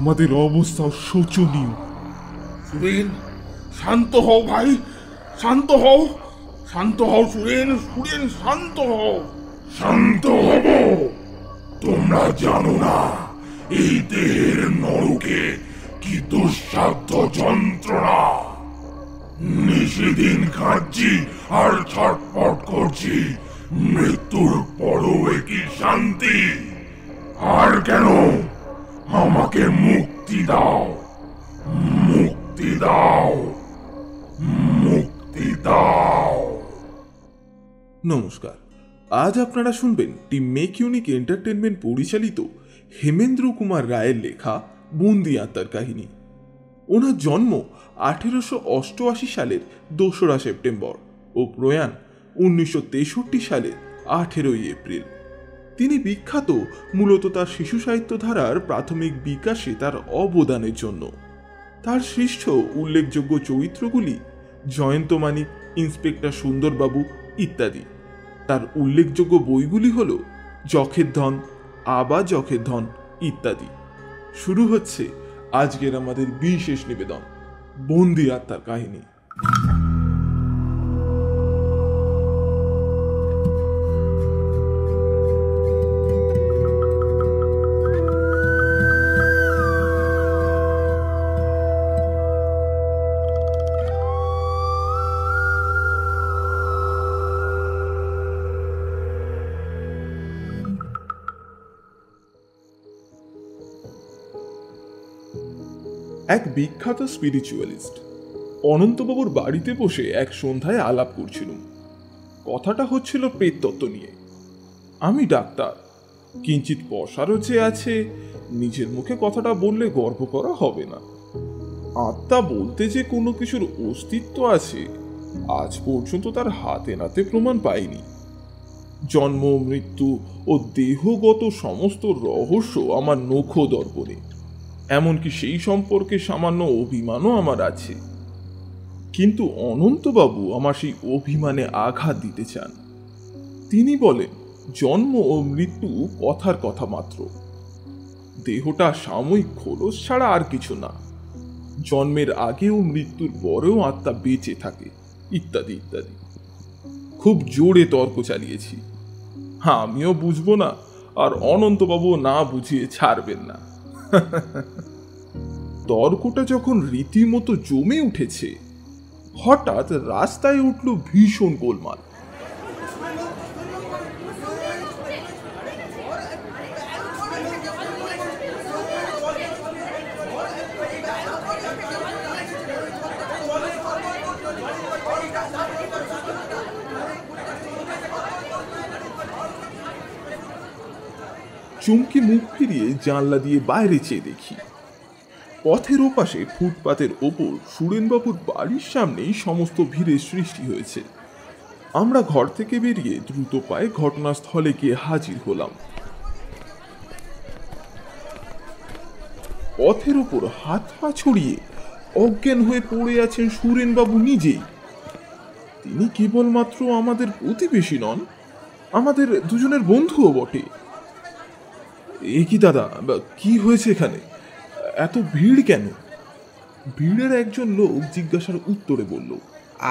আমাদের অবস্থা শোচনীয়। সুরেন, শান্ত হও ভাই, শান্ত হও, শান্ত হও সুরেন, সুরেন শান্ত হও। শান্ত হব? তোমরা জানো না এই দেহের নরকে কি দুঃসাধ্য যন্ত্রণা। নিশিদিন খাচ্ছি আর ছটফট করছি, মৃত্যুর পরও কি শান্তি? আর কেন? আমাকে মুক্তি দাও, মুক্তি দাও, মুক্তি দাও। নমস্কার, আজ আপনারা শুনবেন টিম মেক ইউনিক এন্টারটেনমেন্ট পরিচালিত হেমেন্দ্র কুমার রায়ের লেখা বন্দি আত্মার কাহিনী। ওনার জন্ম 1888 সালের 2রা সেপ্টেম্বর ও প্রয়াণ 1963 সালের 18ই এপ্রিল। তিনি বিখ্যাত মূলত তার শিশু সাহিত্য ধারার প্রাথমিক বিকাশে তার অবদানের জন্য। তার সৃষ্ট উল্লেখযোগ্য চরিত্রগুলি জয়ন্ত মানিক, ইন্সপেক্টর সুন্দরবাবু ইত্যাদি। তার উল্লেখযোগ্য বইগুলি হল যখের ধন, আবার যখের ধন ইত্যাদি। শুরু হচ্ছে আজকের আমাদের বিশেষ নিবেদন, বন্দি আত্মার কাহিনী। এক বিখ্যাত স্পিরিচুয়ালিস্ট অনন্তবাবুর বাড়িতে বসে এক সন্ধ্যায় আলাপ করছিলাম। কথাটা হচ্ছিল প্রেততত্ত্ব নিয়ে। আমি ডাক্তার, কিঞ্চিত পশারও যে আছে, নিজের মুখে কথাটা বললে গর্ব করা হবে না। আত্মা বলতে যে কোনো কিছুর অস্তিত্ব আছে, আজ পর্যন্ত তার হাতে নাতে প্রমাণ পাইনি। জন্ম, মৃত্যু ও দেহগত সমস্ত রহস্য আমার নখ দর্পণে, এমনকি সেই সম্পর্কে সামান্য অভিমানও আমার আছে। কিন্তু অনন্তবাবু আমার সেই অভিমানে আঘাত দিতে চান। তিনি বলেন, জন্ম ও মৃত্যু কথার কথা মাত্র, দেহটা সাময়িক খোলস ছাড়া আর কিছু না। জন্মের আগেও মৃত্যুর পরেও আত্মা বেঁচে থাকে ইত্যাদি ইত্যাদি। খুব জোরে তর্ক চালিয়েছি। আমিও বুঝবো না, আর অনন্তবাবু না বুঝিয়ে ছাড়বেন না। তর্কটা যখন রীতিমতো জমে উঠেছে, হঠাৎ রাস্তায় উঠল ভীষণ গোলমাল। চমকে মুখ ফিরিয়ে জানলা দিয়ে বাইরে চেয়ে দেখি, পথের ওপাশে ফুটপাতের ওপর সুরেনবাবুর বাড়ির সামনেই সমস্ত ভিড়ের সৃষ্টি হয়েছে। আমরা ঘর থেকে বেরিয়ে দ্রুত পায়ে ঘটনাস্থলে গিয়ে হাজির হলাম। পথের ওপর হাত পা ছড়িয়ে অজ্ঞান হয়ে পড়ে আছেন সুরেনবাবু নিজেই। তিনি কেবলমাত্র আমাদের প্রতিবেশী নন, আমাদের দুজনের বন্ধুও বটে। এ কি দাদা, কি হয়েছে এখানে? এত ভিড় কেন? ভিড়ের একজন লোক জিজ্ঞাসার উত্তরে বলল,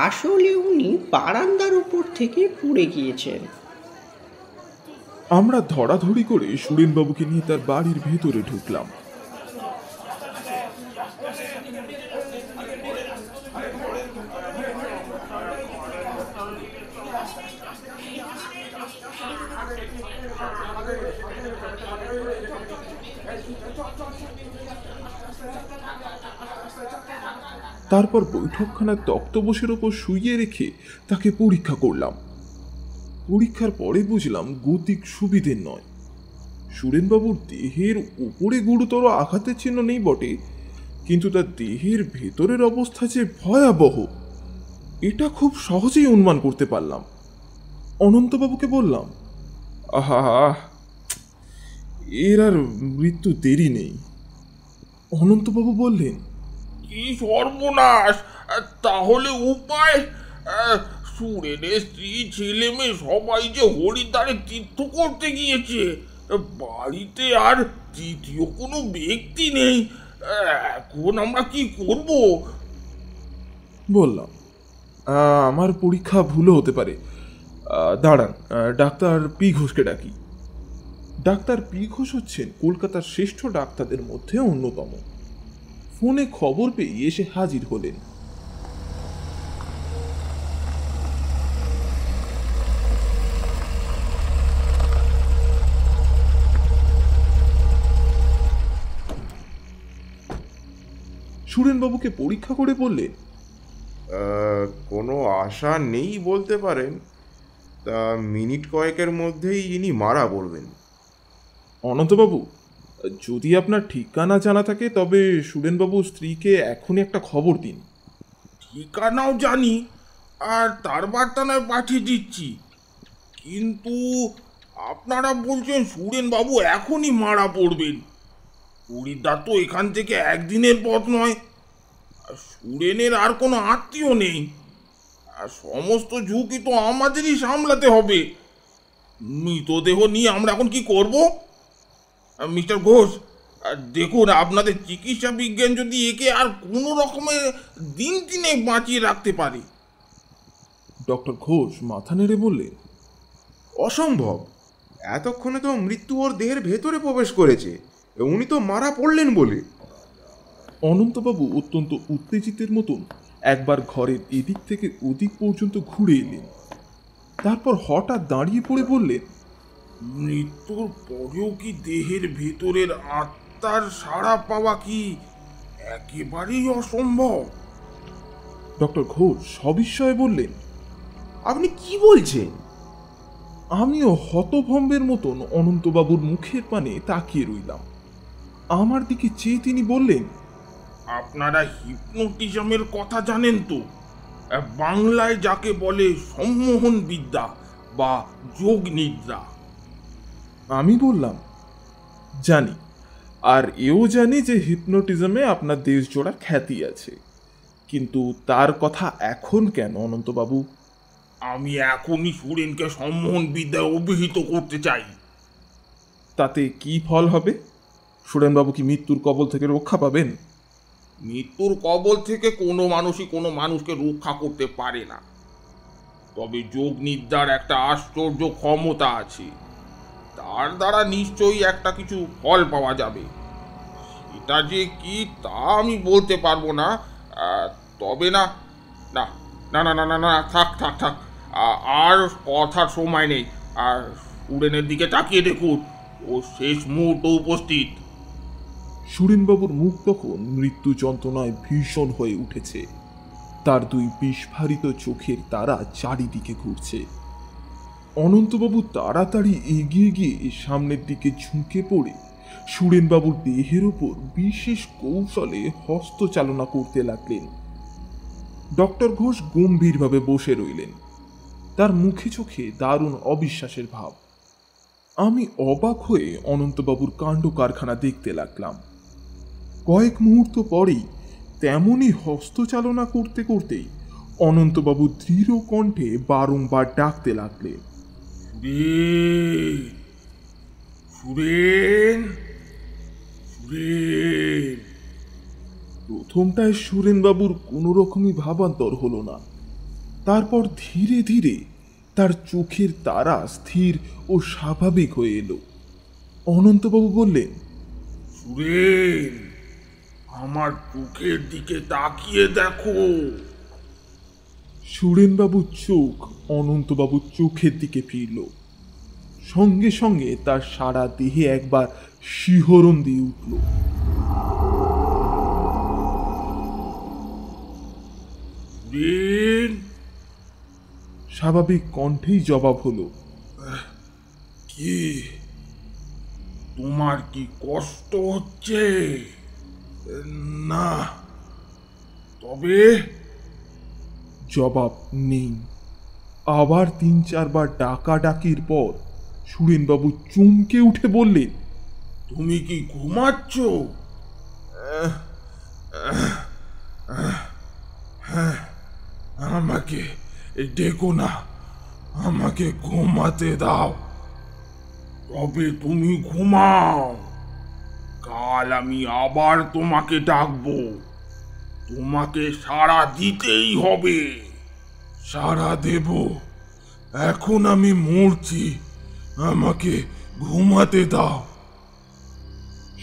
আসলে উনি বারান্দার উপর থেকে পড়ে গিয়েছেন। আমরা ধরাধরি করে সুরেনবাবুকে নিয়ে তার বাড়ির ভেতরে ঢুকলাম। তারপর বৈঠকখানার তক্তপোষের ওপর শুইয়ে রেখে তাকে পরীক্ষা করলাম। পরীক্ষার পরে বুঝলাম গতিক সুবিধের নয়। সুরেনবাবুর দেহের উপরে গুরুতর আঘাতের চিহ্ন নেই বটে, কিন্তু তার দেহের ভেতরের অবস্থা যে ভয়াবহ, এটা খুব সহজেই অনুমান করতে পারলাম। অনন্তবাবুকে বললাম, আহা, এর আর মৃত্যু দেরি নেই। অনন্তবাবু বললেন, কি সর্বনাশ! তাহলে উপায়? সুরেনের স্ত্রী, ছেলে মেয়ে সবাই যে হরিদ্বারে তীর্থ করতে গিয়েছে, বাড়িতে আর তৃতীয় কোনো ব্যক্তি নেই। এখন আমরা কি করব? বললাম, আমার পরীক্ষা ভুলও হতে পারে। দাঁড়ান, ডাক্তার পি ঘোষকে ডাকি। ডাক্তার পি ঘোষ হচ্ছেন কলকাতার শ্রেষ্ঠ ডাক্তারদের মধ্যে অন্যতম। ফোনে খবর পেয়ে এসে হাজির হলেন। সুরেনবাবুকে পরীক্ষা করে বললেন, কোনো আশা নেই বলতে পারেন। তা মিনিট কয়েকের মধ্যেই ইনি মারা পড়বেন। অনন্তবাবু, যদি আপনার ঠিকানা জানা থাকে তবে সুরেনবাবুর স্ত্রীকে এখনই একটা খবর দিন। ঠিকানাও জানি, আর তার বার্তা নয় পাঠিয়ে দিচ্ছি, কিন্তু আপনারা বলছেন সুরেনবাবু এখনই মারা পড়বেন। হরিদ্বার তো এখান থেকে একদিনের পথ নয়। আর সুরেনের আর কোনো আত্মীয় নেই, আর সমস্ত ঝুঁকি তো আমাদেরই সামলাতে হবে। মৃতদেহ নিয়ে আমরা এখন কি করব? মিস্টার ঘোষ, দেখুন, আপনাদের চিকিৎসা বিজ্ঞান যদি একে আর কোনো রকমের দিন দিনে বাঁচিয়ে রাখতে পারে। ডক্টর ঘোষ মাথা নেড়ে বললেন, অসম্ভব। এতক্ষণে তো মৃত্যু ওর দেহের ভেতরে প্রবেশ করেছে। উনি তো মারা পড়লেন বলে। অনন্তবাবু অত্যন্ত উত্তেজিতের মতন একবার ঘরের এদিক থেকে ওদিক পর্যন্ত ঘুরে এলেন। তারপর হঠাৎ দাঁড়িয়ে পড়ে বললেন, মৃত্যুর পরেও কি দেহের ভেতরের আত্মার সাড়া পাওয়া কি একেবারেই অসম্ভব? ডক্টর ঘোষ সবিস্ময়ে বললেন, আপনি কি বলছেন? আমিও হতভম্বের মতন অনন্তবাবুর মুখের পানে তাকিয়ে রইলাম। আমার দিকে চেয়ে তিনি বললেন, আপনারা হিপনোটিজমের কথা জানেন তো? বাংলায় যাকে বলে সম্মোহন বিদ্যা বা যোগ নিদ্রা। আমি বললাম, জানি, আর এও জানি যে হিপনোটিজমে আপনার দেশজোড়া খ্যাতি আছে, কিন্তু তার কথা এখন কেন অনন্তবাবু? আমি এখনই সুরেনকে সম্মোহন বিদ্যায় অভিহিত করতে চাই। তাতে কি ফল হবে? সুরেনবাবু কি মৃত্যুর কবল থেকে রক্ষা পাবেন? মৃত্যুর কবল থেকে কোনো মানুষই কোনো মানুষকে রক্ষা করতে পারে না, তবে যোগ নিদ্রার একটা আশ্চর্য ক্ষমতা আছে। তার দ্বারা নিশ্চয়ই একটা কিছু ফল পাওয়া যাবে। এটা যে কি তা আমি বলতে পারবো না। তবে না না না না না না না থাক থাক থাক, আর কথার সময় নেই। আর সুরেনের দিকে তাকিয়ে দেখুন, ও শেষ মুহূর্ত উপস্থিত। সুরেনবাবুর মুখ তখন মৃত্যু যন্ত্রণায় ভীষণ হয়ে উঠেছে। তার দুই বিস্ফারিত চোখের তারা চারিদিকে ঘুরছে। অনন্তবাবু তাড়াতাড়ি এগিয়ে গিয়ে সামনের দিকে ঝুঁকে পড়ে সুরেনবাবুর দেহের ওপর বিশেষ কৌশলে হস্তচালনা করতে লাগলেন। ডক্টর ঘোষ গম্ভীরভাবে বসে রইলেন, তার মুখে চোখে দারুণ অবিশ্বাসের ভাব। আমি অবাক হয়ে অনন্তবাবুর কাণ্ড কারখানা দেখতে লাগলাম। কয়েক মুহূর্ত পরেই তেমনই হস্তচালনা করতে করতেই অনন্তবাবু দৃঢ় কণ্ঠে বারংবার ডাকতে লাগলেন, সুরেন, সুরেন। প্রথমটায় সুরেনবাবুর কোনো রকমই ভাবান্তর হলো না। তারপর ধীরে ধীরে তার চোখের তারা স্থির ও স্বাভাবিক হয়ে এলো। অনন্তবাবু বললেন, সুরেন, আমার চোখের দিকে তাকিয়ে দেখো। সুরেনবাবুর চোখ অনন্তবাবুর চোখের দিকে ফিরল। সঙ্গে সঙ্গে তার সারা দেহে একবার শিহরণ দিয়ে উঠল। সুরেন, স্বাভাবিক কণ্ঠেই জবাব হলো, কি তোমার কি কষ্ট হচ্ছে? না। তবে জবাব নেই। আবার ৩-৪ বার ডাকাডাকির পর সুরেনবাবু চমকে উঠে বললেন, তুমি কি ঘুমাচ্ছ? আমাকে ডেকো না, আমাকে ঘুমাতে দাও। তবে তুমি ঘুমাও, কাল আমি আবার তোমাকে ডাকবো। তোমাকে সাড়া দিতেই হবে। সারা দেব? এখন আমি মরছি, আমাকে ঘুমাতে দাও।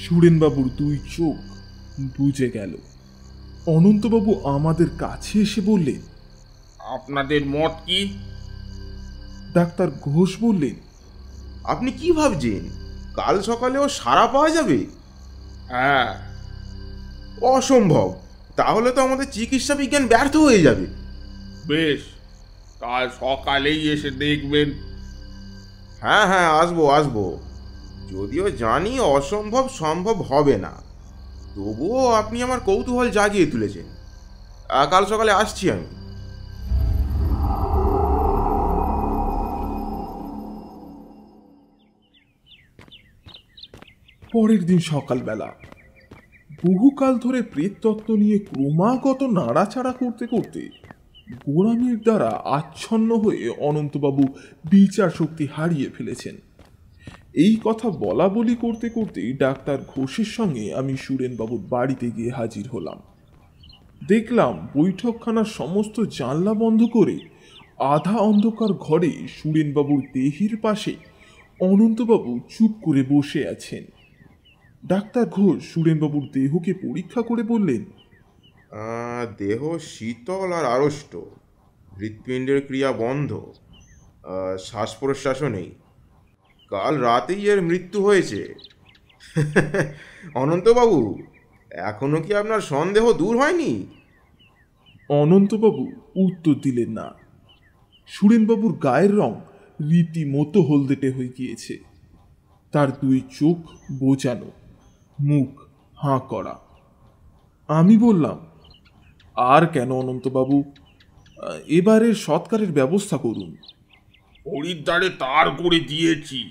সুরেনবাবুর দুই চোখ বুজে গেল। অনন্তবাবু আমাদের কাছে এসে বললেন, আপনাদের মত কি? ডাক্তার ঘোষ বললেন, আপনি কি ভাবছেন কাল সকালেও সাড়া পাওয়া যাবে? হ্যাঁ। অসম্ভব, তাহলে তো আমাদের চিকিৎসা বিজ্ঞান ব্যর্থ হয়ে যাবে। বেশ, কাল সকালেই এসে দেখবেন। হ্যাঁ হ্যাঁ, আসবো আসবো। যদিও জানি অসম্ভব সম্ভব হবে না, তবুও আপনি আমার কৌতূহল জাগিয়ে তুলেছেন। কাল সকালে আসছি আমি। পরের দিন সকালবেলা বহুকাল ধরে প্রেততত্ত্ব নিয়ে ক্রমাগত নাড়াচাড়া করতে করতে গোড়ামির দ্বারা আচ্ছন্ন হয়ে অনন্তবাবু বিচার শক্তি হারিয়ে ফেলেছেন। এই কথা বলা বলি করতে করতেই ডাক্তার ঘোষের সঙ্গে আমি সুরেনবাবুর বাড়িতে গিয়ে হাজির হলাম। দেখলাম বৈঠকখানার সমস্ত জানলা বন্ধ করে আধা অন্ধকার ঘরে সুরেনবাবুর দেহের পাশে অনন্তবাবু চুপ করে বসে আছেন। ডাক্তার ঘোষ সুরেনবাবুর দেহকে পরীক্ষা করে বললেন, দেহ শীতল আর আড়ষ্ট, হৃৎপিণ্ডের ক্রিয়া বন্ধ, শ্বাস প্রশ্বাসও নেই। কাল রাতেই এর মৃত্যু হয়েছে। অনন্তবাবু, এখনো কি আপনার সন্দেহ দূর হয়নি? অনন্তবাবু উত্তর দিলেন না। সুরেনবাবুর গায়ের রং রীতিমতো হলদেটে হয়ে গিয়েছে। তার দুই চোখ বোজানো, মুখ হাঁ করা। আমি বললাম, আর কেন অনন্তবাবু, এবারের সৎকারের ব্যবস্থা করুন। হরিদ্বারে তার করে দিয়েছি,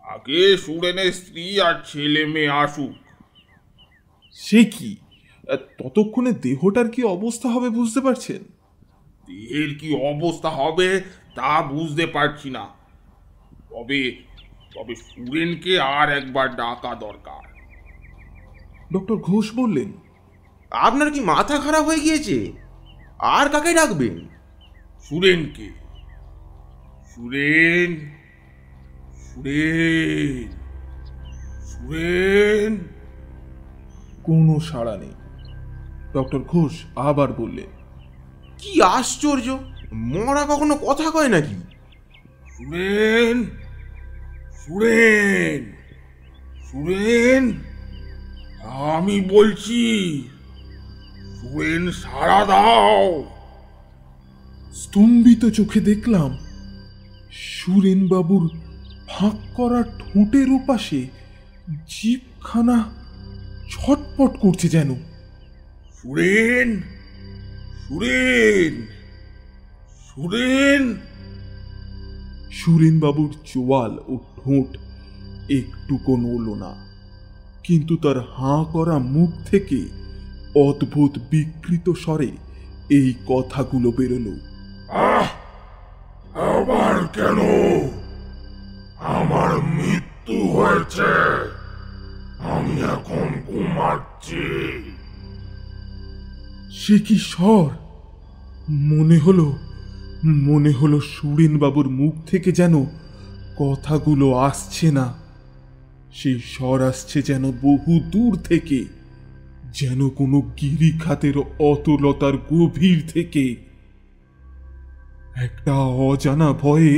আগে সুরেনের স্ত্রী আর ছেলে মেয়ে আসুক। সে কি, ততক্ষণে দেহটার কি অবস্থা হবে বুঝতে পারছেন? দেহের কি অবস্থা হবে তা বুঝতে পারছি না, তবে তবে সুরেনকে আর একবার ডাকা দরকার। ডক্টর ঘোষ বললেন, আপনার কি মাথা খারাপ হয়ে গিয়েছে? আর কাকে ডাকবেন? সুরেনকে। সুরেন, সুরেন, সুরেন। কোনো সাড়া নেই। ডক্টর ঘোষ আবার বললেন, কি আশ্চর্য, মরা কখনো কথা কয় নাকি? সুরেন, সুরেন, সুরেন, আমি বলছি, সুরেন সাড়া দাও। স্তম্ভিত চোখে দেখলাম সুরেনবাবুর ফাঁক করা ঠোঁটের ওপাশে জিভখানা ছটপট করছে যেন। সুরেন, সুরেন, সুরেন। সুরেনবাবুর চোয়াল ও ঠোঁট একটুকো নড়ল না, কিন্তু তার হাঁ করা মুখ থেকে অদ্ভুত বিকৃত স্বরে এই কথাগুলো বেরোলো, আবার কেন? আমার মৃত্যু হয়েছে, আমি এখন ঘুমাচ্ছি। সে কি স্বর! মনে হলো সুরেনবাবুর মুখ থেকে যেন কথাগুলো আসছে না, সেই স্বর আসছে যেন বহু দূর থেকে, যেন কোনো গিরিখাতের অতলতার গভীর থেকে। একটা অজানা ভয়ে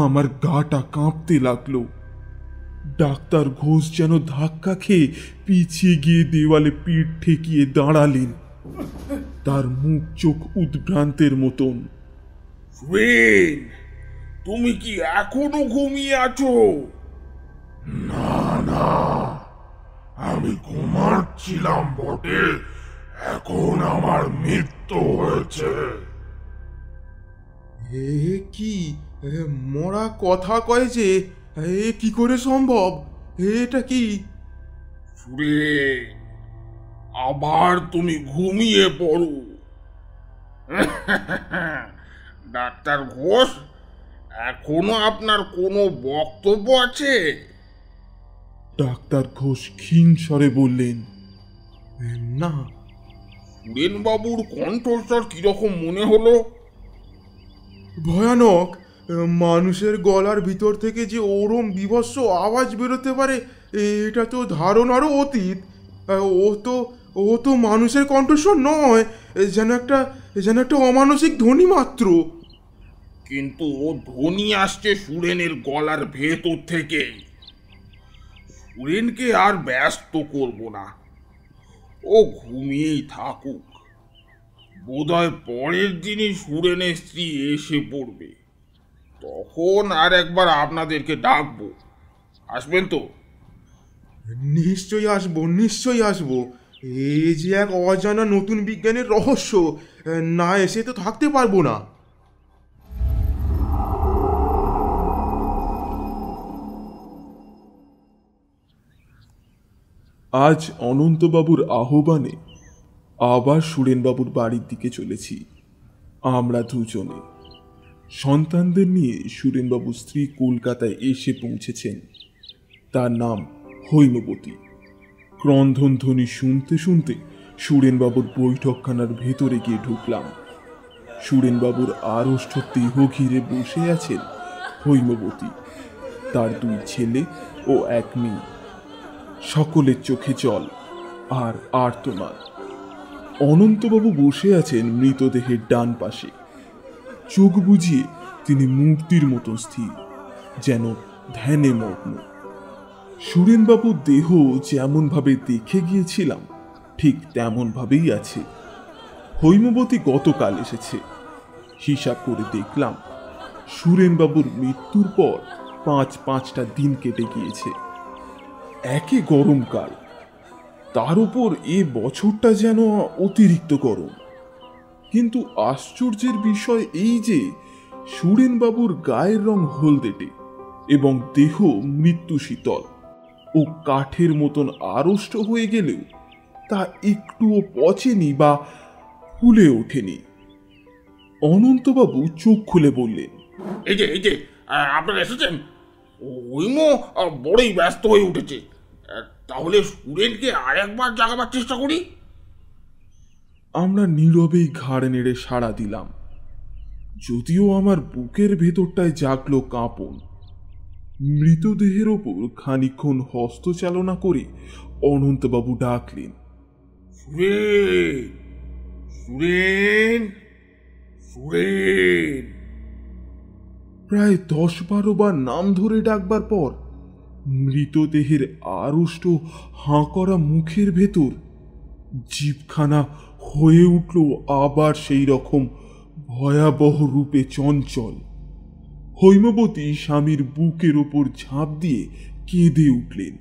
আমার গাটা কাঁপতে লাগলো। ডাক্তার ঘোষ যেন ধাক্কা খেয়ে পিছিয়ে গিয়ে দেওয়ালে পিঠ ঠেকিয়ে দাঁড়ালেন, তার মুখ চোখ উদ্ভ্রান্তের মতন। সুরেন, তুমি কি এখনো ঘুমিয়ে আছো? না না, আমি ঘুমাচ্ছিলাম বটে, এখন আমার মৃত্যু হয়েছে। এ কি, মরা কথা কয় যে, এ কি করে সম্ভব? এটা কি? সুরেন, আবার তুমি ঘুমিয়ে পড়ো। ডাক্তার ঘোষ, এখনো আপনার কোনো বক্তব্য আছে? ডাক্তার ঘোষ ক্ষীণ স্বরে বললেন, না। সুরেনবাবুর কণ্ঠস্বর কিরকম মনে হলো? ভয়ানক। মানুষের গলার ভিতর থেকে যে ওরম বিভৎস আওয়াজ বেরোতে পারে এটা তো ধারণারও অতীত। ও তো মানুষের কণ্ঠস্বর নয়, যেন একটা অমানসিক ধ্বনি মাত্র। কিন্তু ও ধ্বনি আসছে সুরেনের গলার ভেতর থেকে। সুরেনকে আর ব্যস্ত করব না, ও ঘুমিয়েই থাকুক। বোধহয় পরের দিনই সুরেনের স্ত্রী এসে পড়বে, তখন আর একবার আপনাদেরকে ডাকবো। আসবেন তো? নিশ্চয়ই আসবো। এই যে এক অজানা নতুন বিজ্ঞানের রহস্য, না এসে তো থাকতে পারবো না। আজ অনন্তবাবুর আহ্বানে আবার সুরেনবাবুর বাড়ির দিকে চলেছি। আমরা দুজনে সন্তানদের নিয়ে সুরেনবাবুর স্ত্রী কলকাতায় এসে পৌঁছেছেন। তার নাম হৈমবতী। ক্রন্ধনধ্বনি শুনতে শুনতে সুরেনবাবুর বৈঠকখানার ভেতরে গিয়ে ঢুকলাম। সুরেনবাবুর আড়ষ্ট দেহ ঘিরে বসে আছেন হৈমবতী, তার 2 ছেলে ও 1 মেয়ে। সকলের চোখে জল আর আর্তনাদ। অনন্তবাবু বসে আছেন মৃতদেহের ডান পাশে। চোখ বুজিয়ে তিনি মূর্তির মতো স্থির, যেন ধ্যানে মগ্ন। সুরেনবাবুর দেহ যেমন ভাবে দেখে গিয়েছিলাম ঠিক তেমন ভাবেই আছে। হৈমবতী গতকাল এসেছে। হিসাব করে দেখলাম সুরেনবাবুর মৃত্যুর পর 5-5টা দিন কেটে গিয়েছে। একে গরমকাল, তার উপর এ বছরটা যেন অতিরিক্ত গরম। কিন্তু আশ্চর্যের বিষয় এই যে সুরেনবাবুর গায়ের রং হলদেটে এবং দেহ মৃত্যু শীতল ও কাঠের মতন আড়ষ্ট হয়ে গেলেও তা একটুও পচেনি বা ফুলে ওঠেনি। অনন্তবাবু চোখ খুলে বললেন, এই যে আপনারা এসেছেন। হৈমো বড়ই ব্যস্ত হয়ে উঠেছে। তাহলে সুরেনকে আর একবার জাগাবার চেষ্টা করি। আমরা নীরবেই ঘাড় নেড়ে সাড়া দিলাম। যদিও আমার বুকের ভেতরটায় জাগলো কাঁপন। মৃতদেহের ওপর খানিকক্ষণ হস্তচালনা করে অনন্তবাবু ডাকলেন, সুরেন, সুরেন, সুরেন। প্রায় 10-12 বার নাম ধরে ডাকবার পর মৃতদেহের আড়ষ্ট হাঁ করা মুখের ভেতর জিভখানা হয়ে উঠল আবার সেই রকম ভয়াবহ রূপে চঞ্চল। হৈমবতী স্বামীর বুকের ওপর ঝাঁপ দিয়ে কেঁদে উঠলেন।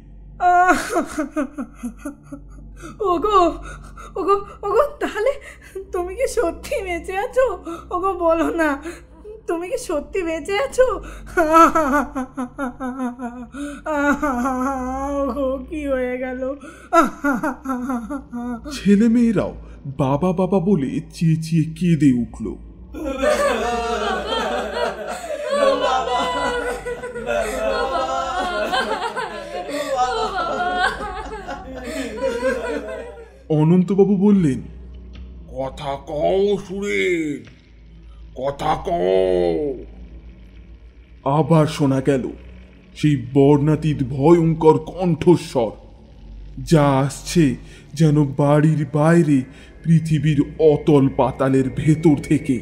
ওগো ওগো ওগো, তাহলে তুমি কি সত্যি বেঁচে আছো? ওগো বলো না, তুমি কি সত্যি বেঁচে আছো? ওগো কি হয়ে গেল? ছেলে মেয়েরাও বাবা বাবা বলে চেঁচিয়ে কেঁদে উঠল। অনন্তবাবু বললেন, কথা কও সুরেন, কথা কও। আবার শোনা গেল সেই বর্ণাতীত ভয়ঙ্কর কণ্ঠস্বর, যা আসছে যেন বাড়ির বাইরে পৃথিবীর অতল পাতালের ভেতর থেকে।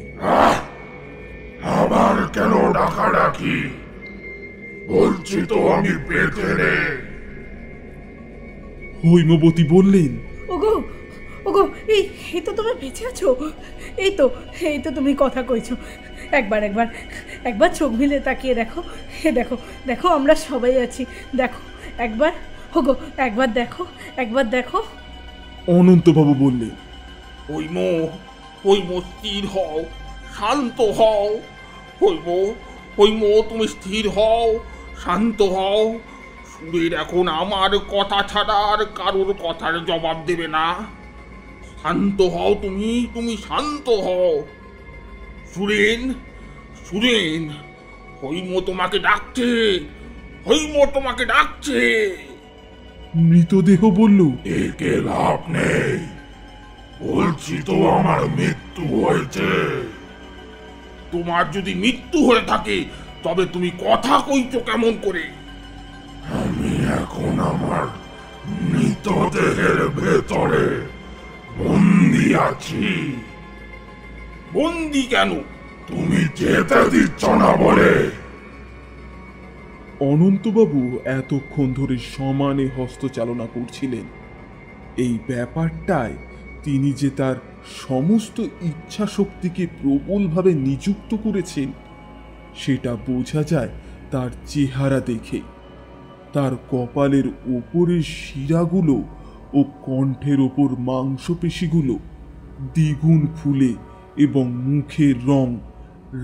আবার কেন ডাকাডাকি? বলছি তো আমি বেঁচে নেই। হৈমবতী বললেন, ওগো ওগো, এই তো তুমি বেঁচে আছো। এই তো তুমি কথা কইছো। একবার একবার একবার চোখ মিলে তাকিয়ে দেখো। দেখো দেখো, আমরা সবাই আছি। দেখো একবার, ওগো একবার দেখো, একবার দেখো। অনন্তবাবু বললেন, হৈমো স্থির হও, শান্ত হও। হৈমো তুমি স্থির হও, শান্ত হও। সুরেন এখন আমার কথা ছাড়া আর কারোর কথার জবাব দেবে না। শান্ত হও, তুমি শান্ত হও। সুরেন, সুরেন, হৈম তোমাকে ডাকছে, হৈম তোমাকে ডাকছে। মৃতদেহ বলল, একে লাভ নেই, বলছি তো আমার মৃত্যু হয়েছে। তোমার যদি মৃত্যু হয়ে থাকে তবে তুমি কথা কইছো কেমন করে? আমি এখন আমার মৃতদেহের ভেতরে বন্দি আছি। বন্দি কেন? তুমি যেতে দিচ্ছ না বলে। অনন্তবাবু এতক্ষণ ধরে সমানে হস্তচালনা করছিলেন। এই ব্যাপারটায় তিনি যে তার সমস্ত ইচ্ছা শক্তিকে প্রবলভাবে নিযুক্ত করেছেন সেটা বোঝা যায় তার চেহারা দেখে। তার কপালের ওপরের শিরাগুলো ও কণ্ঠের ওপর মাংসপেশিগুলো দ্বিগুণ ফুলে এবং মুখের রং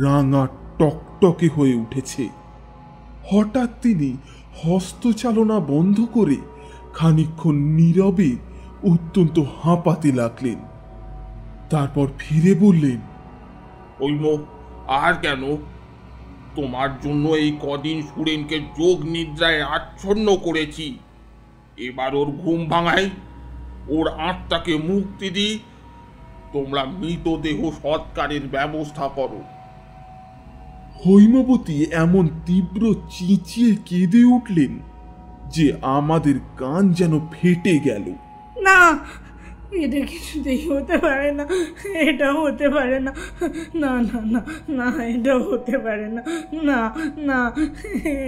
রাঙা টকটকে হয়ে উঠেছে। হঠাৎ তিনি হস্তচালনা বন্ধ করে খানিকক্ষণ নীরবে অত্যন্ত হাঁপাতে লাগলেন। তারপর ফিরে বললেন, হৈম, আর কেন? তোমার জন্য এই কদিন সুরেনকে যোগ নিদ্রায় আচ্ছন্ন করেছি। এবার ওর ঘুম ভাঙাই, ওর আত্মাকে মুক্তি দিই। তোমরা মৃতদেহ সৎকারের ব্যবস্থা করো। হৈমবতী এমন তীব্র চিঁচিয়ে কেঁদে উঠলেন যে আমাদের কান যেন ফেটে গেল। না, এটা কিছুতেই হতে পারে না, এটা হতে পারে না, না না না না, এটা হতে পারে না, না না,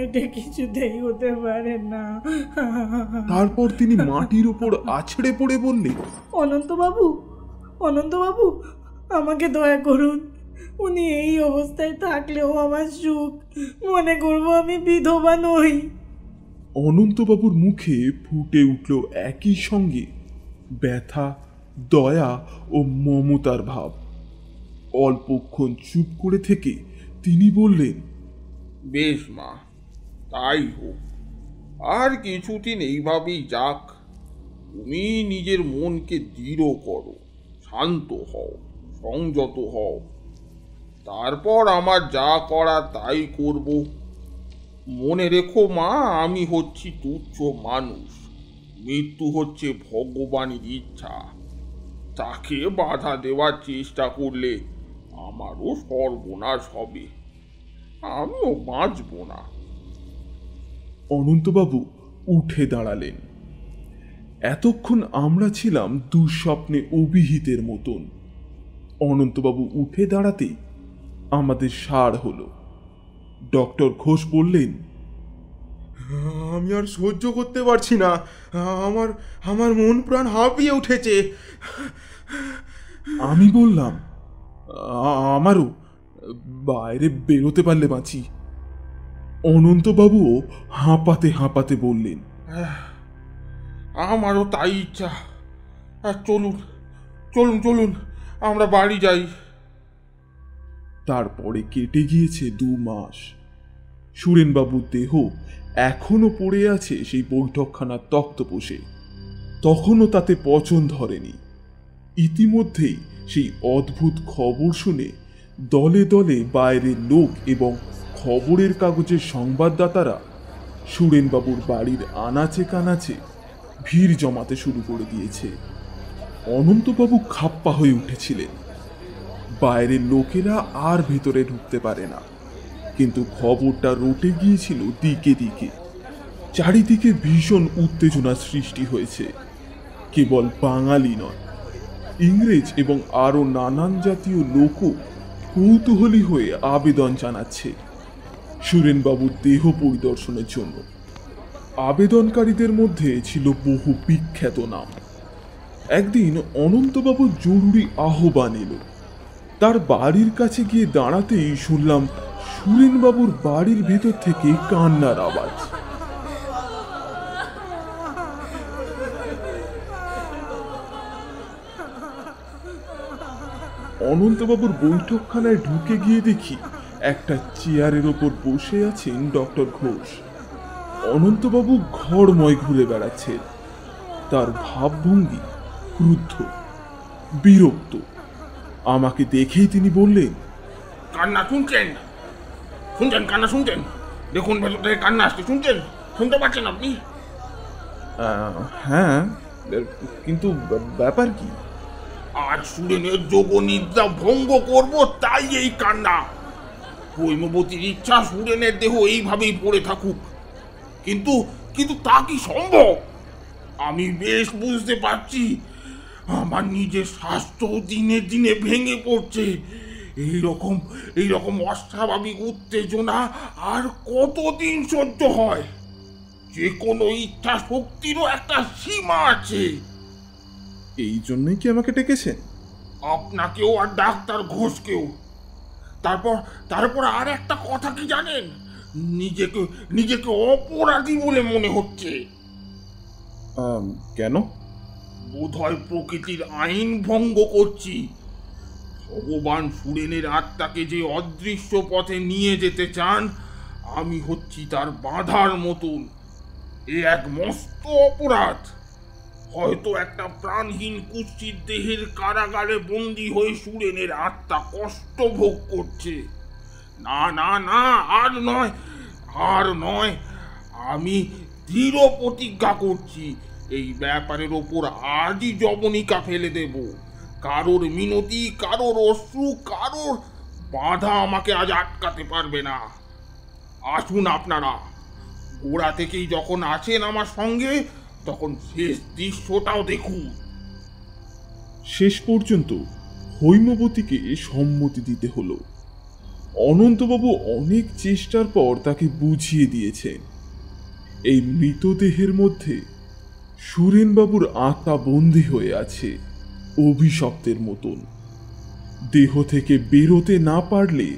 এটা কিছুতেই হতে পারে না। তারপর তিনি মাটির উপর আছড়ে পড়ে বললেন, অনন্তবাবু, অনন্তবাবু, আমাকে দয়া করুন। উনি এই অবস্থায় থাকলেও আমার সুখ, মনে করবো আমি বিধবা নই। অনন্তবাবুর মুখে ফুটে উঠল একই সঙ্গে ব্যথা, দয়া ও মমতার ভাব। অল্পক্ষণ চুপ করে থেকে তিনি বললেন, বেশ মা, তাই হোক। আর কিছুদিন এইভাবেই যাক। তুমি নিজের মনকে দৃঢ় করো, শান্ত হও, সংযত হও। তারপর আমার যা করা তাই করব। মনে রেখো মা, আমি হচ্ছি তুচ্ছ মানুষ। মৃত্যু হচ্ছে ভগবানের ইচ্ছা। তাকে বাধা দেওয়ার চেষ্টা করলে আমারও সর্বনাশ হবে, আমিও বাঁচব না। অনন্তবাবু উঠে দাঁড়ালেন। এতক্ষণ আমরা ছিলাম দুঃস্বপ্নে অভিহিতের মতন। অনন্তবাবু উঠে দাঁড়াতেই আমাদের সাড় হলো। ডক্টর ঘোষ বললেন, আমি আর সহ্য করতে পারছি না, আমার আমার মন প্রাণ হাঁপিয়ে উঠেছে। আমি বললাম, আমারও, বাইরে বেরোতে পারলে বাঁচি। অনন্তবাবুও হাঁপাতে হাঁপাতে বললেন, আমারও তাই ইচ্ছা। আর চলুন চলুন চলুন, আমরা বাড়ি যাই। তারপরে কেটে গিয়েছে 2 মাস। সুরেনবাবুর দেহ এখনো পড়ে আছে সেই বৈঠকখানার তক্তপোষে। তখনও তাতে পচন ধরেনি। ইতিমধ্যেই সেই অদ্ভুত খবর শুনে দলে দলে বাইরের লোক এবং খবরের কাগজের সংবাদদাতারা সুরেনবাবুর বাড়ির আনাচে কানাচে ভিড় জমাতে শুরু করে দিয়েছে। অনন্তবাবু খাপ্পা হয়ে উঠেছিলেন। বাইরের লোকেরা আর ভেতরে ঢুকতে পারে না, কিন্তু খবরটা রটে গিয়েছিল দিকে দিকে। চারিদিকে ভীষণ উত্তেজনা সৃষ্টি হয়েছে। কেবল বাঙালি নয়, ইংরেজ এবং আরো নানান জাতীয় লোকও কৌতূহলী হয়ে আবেদন জানাচ্ছে সুরেনবাবুর দেহ পরিদর্শনের জন্য। আবেদনকারীদের মধ্যে ছিল বহু বিখ্যাত নাম। একদিন অনন্তবাবু জরুরি আহ্বান এলো। তার বাড়ির কাছে গিয়ে দাঁড়াতেই শুনলাম সুরেনবাবুর বাড়ির ভেতর থেকে কান্নার আওয়াজ। অনন্তবাবুর বৈঠকখানায় ঢুকে গিয়ে দেখি একটা চেয়ারের ওপর বসে আছেন ডক্টর ঘোষ। অনন্তবাবু ঘরময় ঘুরে বেড়াচ্ছেন। তার ভাবভঙ্গি ক্রুদ্ধ, বিরক্ত। আমাকে দেখেই তিনি বললেন, কান্না শুনছেন? শুনছেন কান্না শুনছেন? দেখুন ভেতর থেকে কান্না আসছে, শুনছেন? শুনতে পাচ্ছেন আপনি? হ্যাঁ, কিন্তু ব্যাপার কি? আজ সুরেনের যোগনিদ্রা ভঙ্গ করব, তাই এই কান্না। হৈমবতীর ইচ্ছা সুরেনের দেহ এইভাবেই পড়ে থাকুক, কিন্তু কিন্তু তা কি সম্ভব? আমি বেশ বুঝতে পারছি আমার নিজের স্বাস্থ্য দিনে দিনে ভেঙে পড়ছে। এইরকম অস্বাভাবিক উত্তেজনা আর কতদিন সহ্য হয়? যে কোনো ইচ্ছা শক্তিরও একটা সীমা আছে। এই জন্যই কি আমাকে ডেকেছেন? আপনাকেও আর ডাক্তার ঘোষকেও। তারপর আর একটা কথা কি জানেন? নিজেকে অপরাধী বলে মনে হচ্ছে। কেন? বোধহয় প্রকৃতির আইন ভঙ্গ করছি। ভগবান সুরেনের আত্মাকে যে অদৃশ্য পথে নিয়ে যেতে চান, আমি হচ্ছি তার বাধার মতন। এ এক মস্ত অপরাধ। হয়তো একটা প্রাণহীন কুৎসিত দেহের কারাগারে বন্দী হয়ে সুরেনের আত্মা কষ্ট ভোগ করছে। না না না, আর নয়। আমি দৃঢ় প্রতিজ্ঞা করছি, এই ব্যাপারের ওপর আজই জবনিকা ফেলে দেব। কারোর মিনতি, কারোর অশ্রু, কারোর বাধা আমাকে আজ আটকাতে পারবে না। আসুন আপনারা, গোড়া থেকেই যখন আছেন আমার সঙ্গে, তখন শেষ দৃশ্যটাও দেখুন। শেষ পর্যন্ত হৈমবতীকে সম্মতি দিতে হলো। অনন্তবাবু অনেক চেষ্টার পর তাকে বুঝিয়ে দিয়েছেন এই মৃতদেহের মধ্যে সুরেনবাবুর আত্মা বন্দী হয়ে আছে অভিশপ্তের মতন। দেহ থেকে বেরোতে না পারলে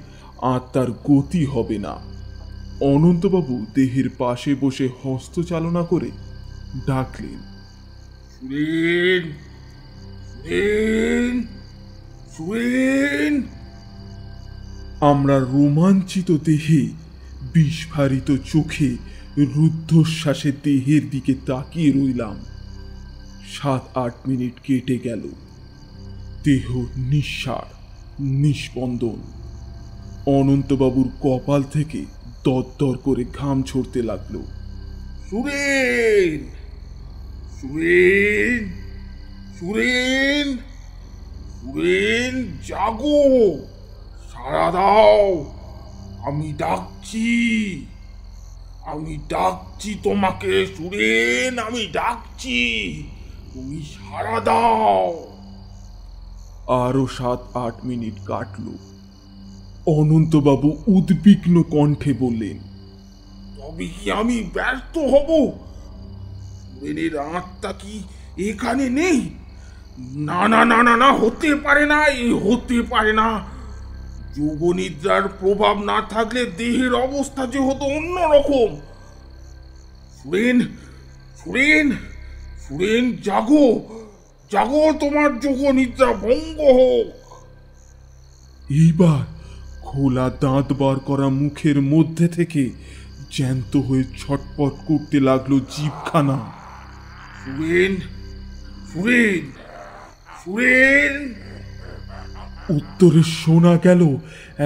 আত্মার গতি হবে না। অনন্তবাবু দেহের পাশে বসে হস্তচালনা করে ডাকলেন, সুরেন, সুরেন, সুরেন। আমরা রোমাঞ্চিত দেহে, বিস্ফারিত চোখে, রুদ্ধশ্বাসে দেহের দিকে তাকিয়ে রইলাম। 7-8 মিনিট কেটে গেল। দেহ নিঃসাড়, নিস্পন্দন। অনন্তবাবুর কপাল থেকে দরদর করে ঘাম ঝরতে লাগলো। সুরেন, সুরেন, সুরেন, সুরেন, জাগো, সাড়া দাও। আমি ডাকছি তোমাকে সুরেন, আমি ডাকছি, তুমি সাড়া দাও। আরো 7-8 মিনিট কাটল। অনন্তবাবু উদ্বিগ্ন কণ্ঠে বললেন, তবে কি আমি ব্যর্থ হব? সুরেনের আত্মা কি এখানে নেই? না না না না না, হতে পারে না, হতে পারে না। যোগনিদ্রার প্রভাব না থাকলে দেহের অবস্থা যে হতো অন্যরকম। সুরেন, সুরেন, সুরেন, জাগো, জাগো, তোমার যোগনিদ্রা ভঙ্গ হোক। এইবার খোলা দাঁত বার করা মুখের মধ্যে থেকে জ্যান্ত হয়ে ছটপট করতে লাগলো জিভখানা। সুরেন, সুরেন, সুরেন। উত্তরে শোনা গেল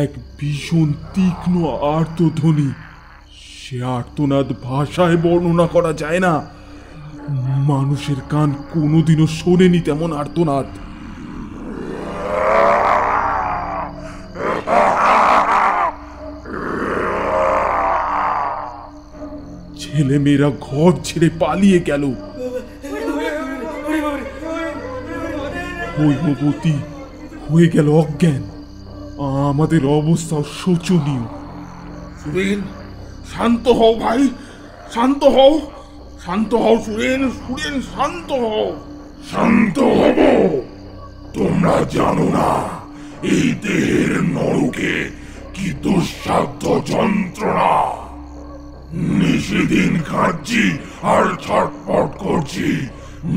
এক ভীষণ তীক্ষ্ণ আর্তধ্বনি। সে আর্তনাদ ভাষায় বর্ণনা করা যায় না। মানুষের কান কোনোদিনও শোনেনি তেমন আর্তনাদ। ছেলেমেয়েরা ঘর ছেড়ে পালিয়ে গেল। হৈমবতী হয়ে গেল অজ্ঞান। আমাদের অবস্থা শোচনীয়। সুরেন, শান্ত হও ভাই, শান্ত হও, শান্ত হও সুরেন, সুরেন, শান্ত হও। শান্ত হব? তোমরা জানো না এই দেহের নরকে কি দুঃসাধ্য যন্ত্রণা। নিশিদিন খাচ্ছি আর ছটপট করছি,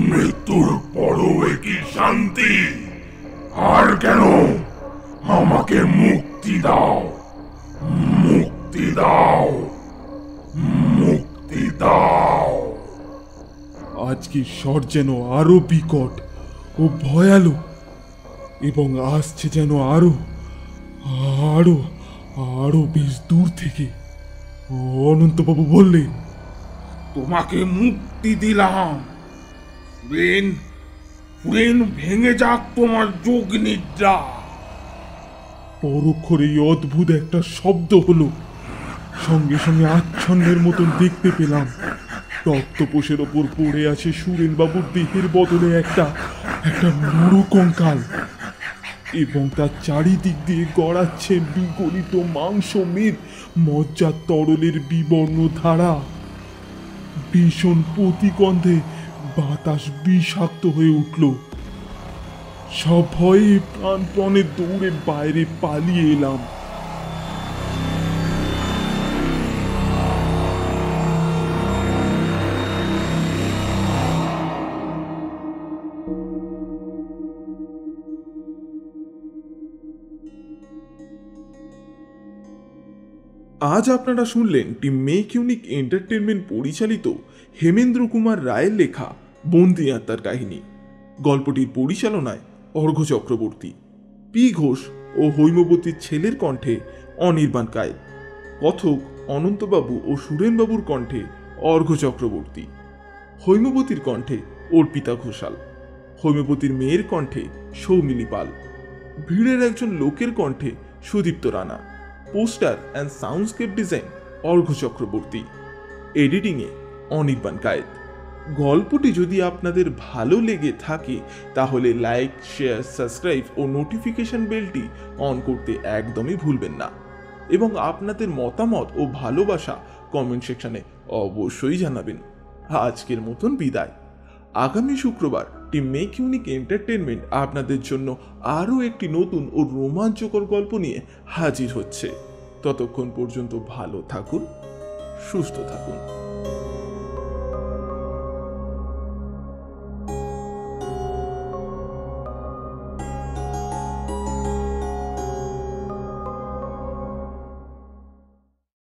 মৃত্যুর পরও কি শান্তি? আর কেন? আমাকে মুক্তি দাও, মুক্তি দাও, মুক্তি দাও। আজকে স্বর যেন আরো বিকট ও ভয়ালো, এবং আসছে যেন আরো আরো আরো বেশ দূর থেকে অনন্তবাবু বললেন, তোমাকে মুক্তি দিলাম। সুরেন, সুরেন ভেঙে যাক তোমার যোগ নিদ্রা। পরক্ষরে এই অদ্ভুত একটা শব্দ হলো। সঙ্গে সঙ্গে আচ্ছন্নের মতন দেখতে পেলাম রক্তপোষের ওপর পড়ে আছে সুরেন বাবুর দেহের বদলে একটা মুড়ো কঙ্কাল, এবং তার চারিদিক দিয়ে গড়াচ্ছে বিগলিত মাংস মেদ মজ্জার তরলের বিবর্ণ ধারা। ভীষণ প্রতিগন্ধে বাতাস বিষাক্ত হয়ে উঠল। সব ভয়ে প্রাণপণে দৌড়ে বাইরে পালিয়ে এলাম। আজ আপনারা শুনলেন টিম মেক ইউনিক এন্টারটেনমেন্ট পরিচালিত হেমেন্দ্র কুমার রায়ের লেখা বন্দি আত্মার কাহিনী। গল্পটির পরিচালনায় অর্ঘ্য চক্রবর্তী, পি ঘোষ ও হৈমবতীর ছেলের কণ্ঠে অনির্বাণ কায়েত, কথক অনন্তবাবু ও সুরেনবাবুর কণ্ঠে অর্ঘ্য চক্রবর্তী, হৈমবতীর কণ্ঠে অর্পিতা ঘোষাল, হৈমবতীর মেয়ের কণ্ঠে সৌমিলি পাল, ভিড়ের একজন লোকের কণ্ঠে Sudipta Rana, poster and soundscape design Arghya Chakraborty, এডিটিংয়ে অনির্বাণ কায়েত। গল্পটি যদি আপনাদের ভালো লেগে থাকে তাহলে লাইক, শেয়ার, সাবস্ক্রাইব ও নোটিফিকেশন বেলটি অন করতে একদমই ভুলবেন না, এবং আপনাদের মতামত ও ভালোবাসা কমেন্ট সেকশনে অবশ্যই জানাবেন। আজকের মতন বিদায়। আগামী শুক্রবার টিম মেক ইউনিক এন্টারটেনমেন্ট আপনাদের জন্য আরও একটি নতুন ও রোমাঞ্চকর গল্প নিয়ে হাজির হচ্ছে। ততক্ষণ পর্যন্ত ভালো থাকুন, সুস্থ থাকুন।